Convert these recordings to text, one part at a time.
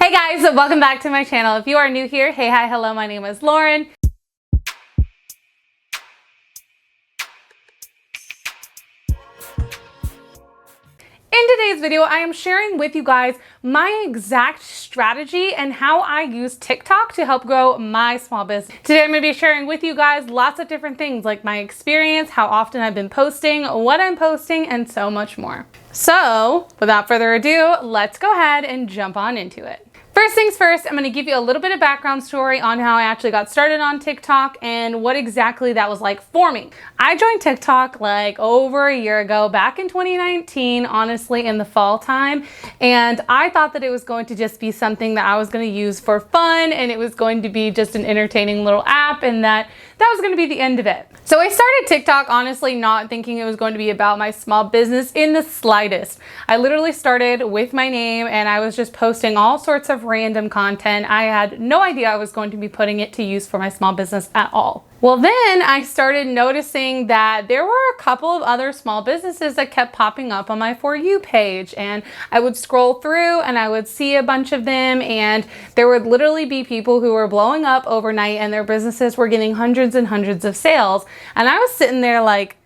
Hey guys, welcome back to my channel. If you are new here, hey, hi, hello, my name is Lauren. In today's video, I am sharing with you guys my exact strategy and how I use TikTok to help grow my small business. Today, I'm going to be sharing with you guys lots of different things like my experience, how often I've been posting, what I'm posting, and so much more. So without further ado, let's go ahead and jump on into it. First things first, I'm going to give you a little bit of background story on how I actually got started on TikTok and what exactly that was like for me. I joined TikTok like over a year ago, back in 2019, honestly, in the fall time. And I thought that it was going to just be something that I was going to use for fun, and it was going to be just an entertaining little app, and that was going to be the end of it. So I started TikTok honestly not thinking it was going to be about my small business in the slightest. I literally started with my name and I was just posting all sorts of random content. I had no idea I was going to be putting it to use for my small business at all. Well, then I started noticing that there were a couple of other small businesses that kept popping up on my For You page, and I would scroll through and I would see a bunch of them, and there would literally be people who were blowing up overnight and their businesses were getting hundreds and hundreds of sales. And I was sitting there like,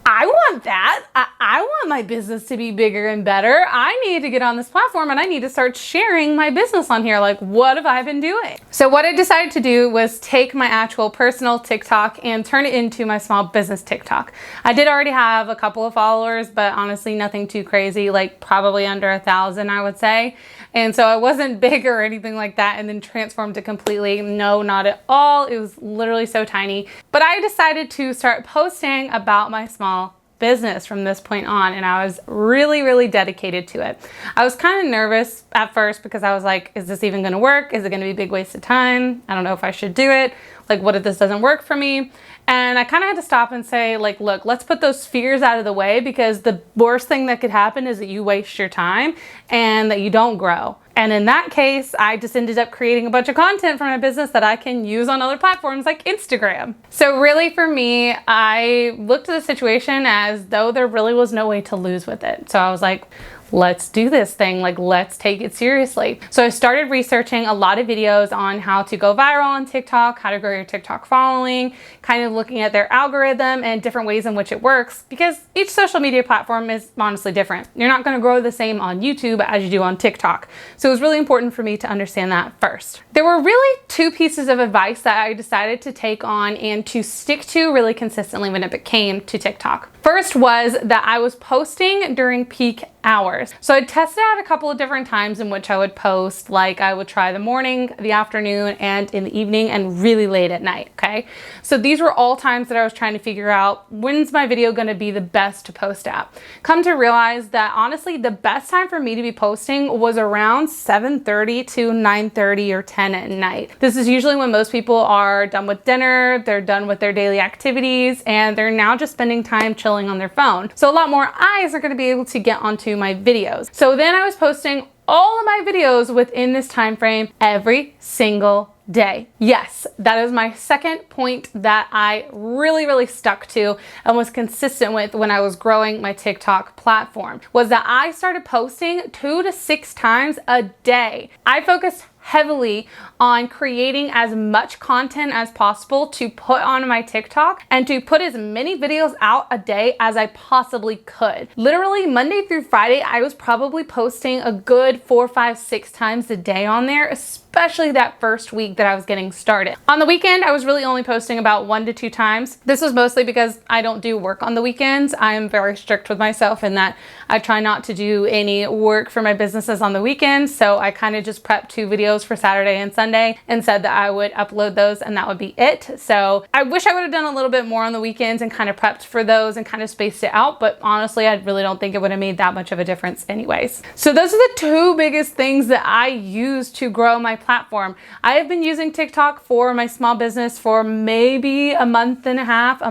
I want that. I want my business to be bigger and better. I need to get on this platform and I need to start sharing my business on here. Like, what have I been doing? So what I decided to do was take my actual personal TikTok and turn it into my small business TikTok. I did already have a couple of followers, but honestly, nothing too crazy, like probably under 1,000, I would say. And so I wasn't big or anything like that, and then transformed it completely. No, not at all. It was literally so tiny. But I decided to start posting about my small business from this point on, and I was really dedicated to it. I was kind of nervous at first because I was like, is this even going to work? Is it going to be a big waste of time? I don't know if I should do it. Like, what if this doesn't work for me? And I kind of had to stop and say, like, look, let's put those fears out of the way, because the worst thing that could happen is that you waste your time and that you don't grow. And in that case, I just ended up creating a bunch of content for my business that I can use on other platforms like Instagram. So really for me, I looked at the situation as though there really was no way to lose with it. So I was like, let's do this thing, like let's take it seriously. So I started researching a lot of videos on how to go viral on TikTok, how to grow your TikTok following, kind of looking at their algorithm and different ways in which it works, because each social media platform is honestly different. You're not going to grow the same on YouTube as you do on TikTok. So it was really important for me to understand that first. There were really two pieces of advice that I decided to take on and to stick to really consistently when it came to TikTok. First was that I was posting during peak hours. So I tested out a couple of different times in which I would post, like I would try the morning, the afternoon, and in the evening, and really late at night, okay? So these were all times that I was trying to figure out, when's my video gonna be the best to post at? Come to realize that honestly, the best time for me to be posting was around 7:30 to 9:30 or 10 at night. This is usually when most people are done with dinner, they're done with their daily activities, and they're now just spending time chilling on their phone. So a lot more eyes are gonna be able to get onto my videos. So then I was posting all of my videos within this time frame every single day. Yes, that is my second point that I really stuck to and was consistent with when I was growing my TikTok platform, was that I started posting 2 to 6 times a day. I focused heavily on creating as much content as possible to put on my TikTok and to put as many videos out a day as I possibly could. Literally Monday through Friday, I was probably posting a good 4, 5, 6 times a day on there, especially that first week that I was getting started. On the weekend, I was really only posting about 1 to 2 times. This was mostly because I don't do work on the weekends. I am very strict with myself in that I try not to do any work for my businesses on the weekends. So I kind of just prepped 2 videos for Saturday and Sunday and said that I would upload those and that would be it. So I wish I would have done a little bit more on the weekends and kind of prepped for those and kind of spaced it out. But honestly, I really don't think it would have made that much of a difference anyways. So those are the 2 biggest things that I use to grow my platform. I have been using TikTok for my small business for maybe a month and a half.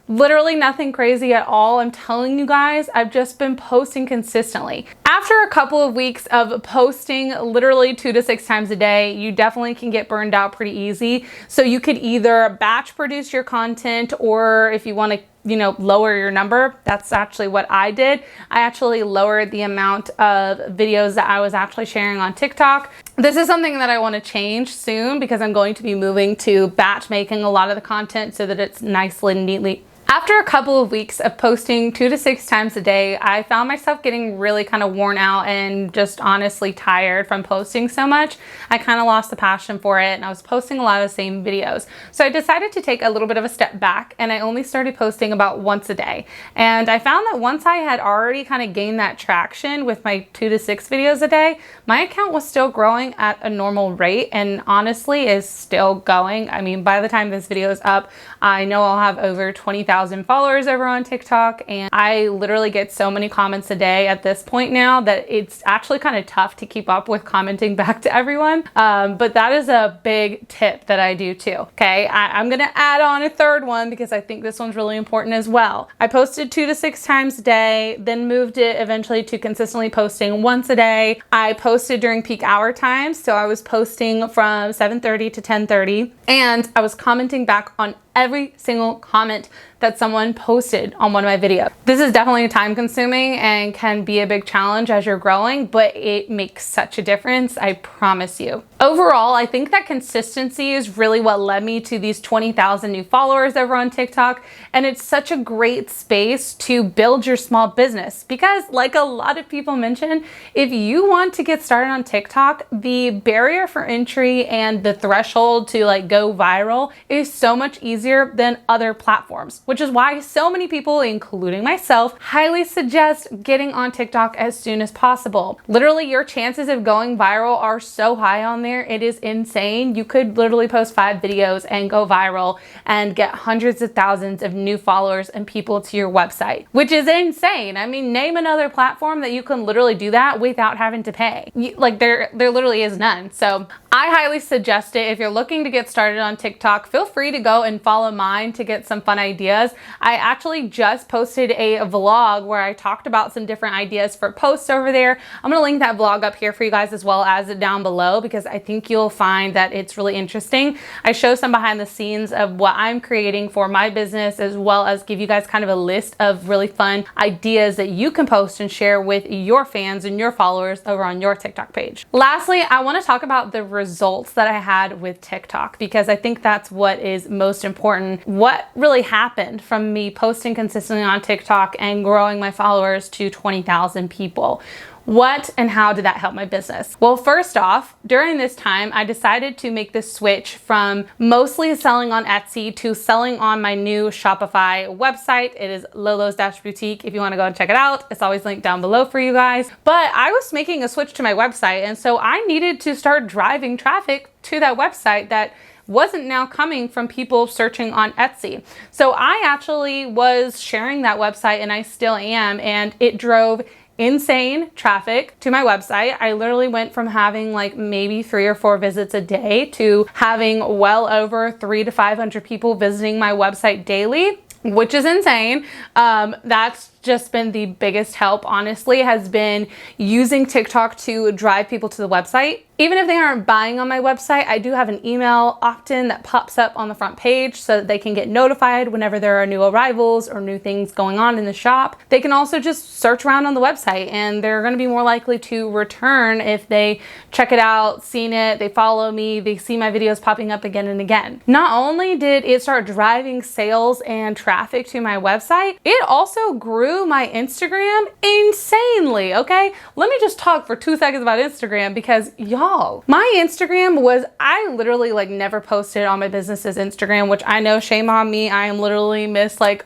Literally nothing crazy at all. I'm telling you guys, I've just been posting consistently. After a couple of weeks of posting literally 2 to 6 times a day, you definitely can get burned out pretty easy. So you could either batch produce your content, or if you want to lower your number. That's actually what I did. I actually lowered the amount of videos that I was actually sharing on TikTok. This is something that I want to change soon because I'm going to be moving to batch making a lot of the content so that it's nicely and neatly. After a couple of weeks of posting 2 to 6 times a day, I found myself getting really kind of worn out and just honestly tired from posting so much. I kind of lost the passion for it, and I was posting a lot of the same videos. So I decided to take a little bit of a step back, and I only started posting about once a day. And I found that once I had already kind of gained that traction with my 2 to 6 videos a day, my account was still growing at a normal rate, and honestly is still going. I mean, by the time this video is up, I know I'll have over 20,000 followers over on TikTok, and I literally get so many comments a day at this point now that it's actually kind of tough to keep up with commenting back to everyone. But that is a big tip that I do too. Okay, I'm gonna add on a third one because I think this one's really important as well. I posted 2 to 6 times a day, then moved it eventually to consistently posting once a day. I posted during peak hour times, so I was posting from 7:30 to 10:30, and I was commenting back on every single comment that someone posted on one of my videos. This is definitely time consuming and can be a big challenge as you're growing, but it makes such a difference, I promise you. Overall, I think that consistency is really what led me to these 20,000 new followers over on TikTok, and it's such a great space to build your small business because, like a lot of people mentioned, if you want to get started on TikTok, the barrier for entry and the threshold to go viral is so much easier than other platforms, which is why so many people, including myself, highly suggest getting on TikTok as soon as possible. Literally, your chances of going viral are so high on there, it is insane. You could literally post 5 videos and go viral and get hundreds of thousands of new followers and people to your website, which is insane. I mean, name another platform that you can literally do that without having to pay. There literally is none. So I highly suggest it. If you're looking to get started on TikTok, feel free to go and follow mine to get some fun ideas. I actually just posted a vlog where I talked about some different ideas for posts over there. I'm gonna link that vlog up here for you guys as well as down below because I think you'll find that it's really interesting. I show some behind the scenes of what I'm creating for my business, as well as give you guys kind of a list of really fun ideas that you can post and share with your fans and your followers over on your TikTok page. Lastly, I want to talk about the results that I had with TikTok because I think that's what is most important. What really happened from me posting consistently on TikTok and growing my followers to 20,000 people? What and how did that help my business? Well, first off, during this time, I decided to make the switch from mostly selling on Etsy to selling on my new Shopify website. It is Lolo's-Boutique. If you want to go and check it out, it's always linked down below for you guys. But I was making a switch to my website, and so I needed to start driving traffic to that website that wasn't now coming from people searching on Etsy. So I actually was sharing that website, and I still am, and it drove insane traffic to my website. I literally went from having maybe 3 or 4 visits a day to having well over 300 to 500 people visiting my website daily, which is insane. That's just been the biggest help, honestly, has been using TikTok to drive people to the website. Even if they aren't buying on my website, I do have an email opt-in that pops up on the front page so that they can get notified whenever there are new arrivals or new things going on in the shop. They can also just search around on the website, and they're going to be more likely to return if they check it out, seen it, they follow me, they see my videos popping up again and again. Not only did it start driving sales and traffic to my website, it also grew my Instagram insanely, okay? Let me just talk for 2 seconds about Instagram because y'all, my Instagram was, I literally never posted on my business's Instagram, which I know, shame on me. I am literally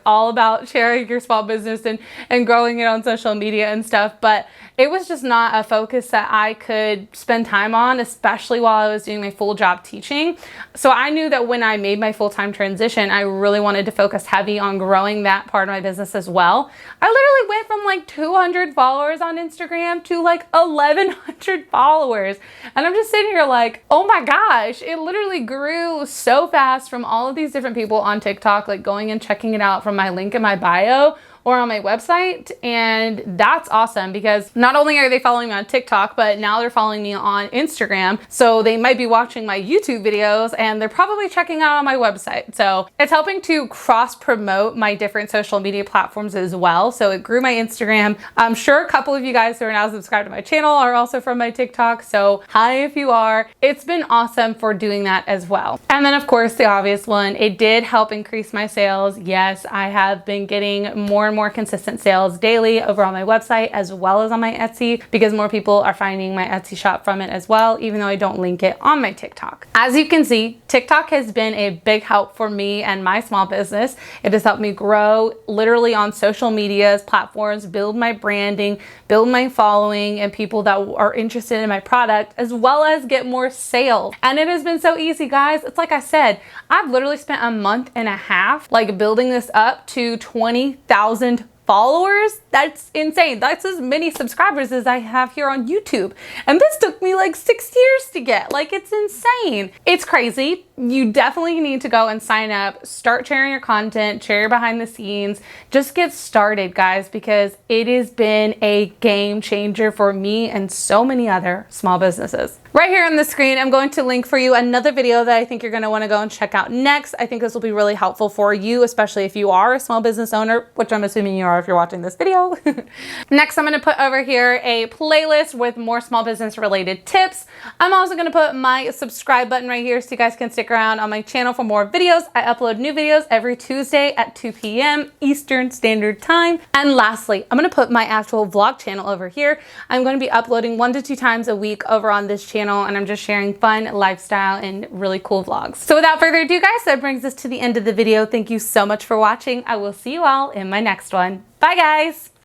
all about sharing your small business and growing it on social media and stuff, but it was just not a focus that I could spend time on, especially while I was doing my full job teaching. So I knew that when I made my full-time transition, I really wanted to focus heavy on growing that part of my business as well. I literally went from 200 followers on Instagram to 1,100 followers. And I'm just sitting here oh my gosh, it literally grew so fast from all of these different people on TikTok, going and checking it out from my link in my bio or on my website. And that's awesome because not only are they following me on TikTok, but now they're following me on Instagram. So they might be watching my YouTube videos and they're probably checking out on my website. So it's helping to cross promote my different social media platforms as well. So it grew my Instagram. I'm sure a couple of you guys who are now subscribed to my channel are also from my TikTok. So hi if you are. It's been awesome for doing that as well. And then of course the obvious one, it did help increase my sales. Yes, I have been getting more and more consistent sales daily over on my website as well as on my Etsy because more people are finding my Etsy shop from it as well, even though I don't link it on my TikTok. As you can see, TikTok has been a big help for me and my small business. It has helped me grow literally on social media platforms, build my branding, build my following and people that are interested in my product, as well as get more sales. And it has been so easy, guys. It's like I said, I've literally spent a month and a half like building this up to 20,000 followers. That's insane. That's as many subscribers as I have here on YouTube. And this took me like 6 years to get. Like, it's insane. It's crazy. You definitely need to go and sign up, start sharing your content, share your behind the scenes. Just get started, guys, because it has been a game changer for me and so many other small businesses. Right here on the screen, I'm going to link for you another video that I think you're going to want to go and check out next. I think this will be really helpful for you, especially if you are a small business owner, which I'm assuming you are if you're watching this video. Next, I'm going to put over here a playlist with more small business related tips. I'm also going to put my subscribe button right here so you guys can stick around on my channel for more videos. I upload new videos every Tuesday at 2 p.m. Eastern Standard Time. And lastly, I'm going to put my actual vlog channel over here. I'm going to be uploading 1 to 2 times a week over on this channel, and I'm just sharing fun lifestyle and really cool vlogs. So without further ado, guys, that brings us to the end of the video. Thank you so much for watching. I will see you all in my next one. Bye, guys.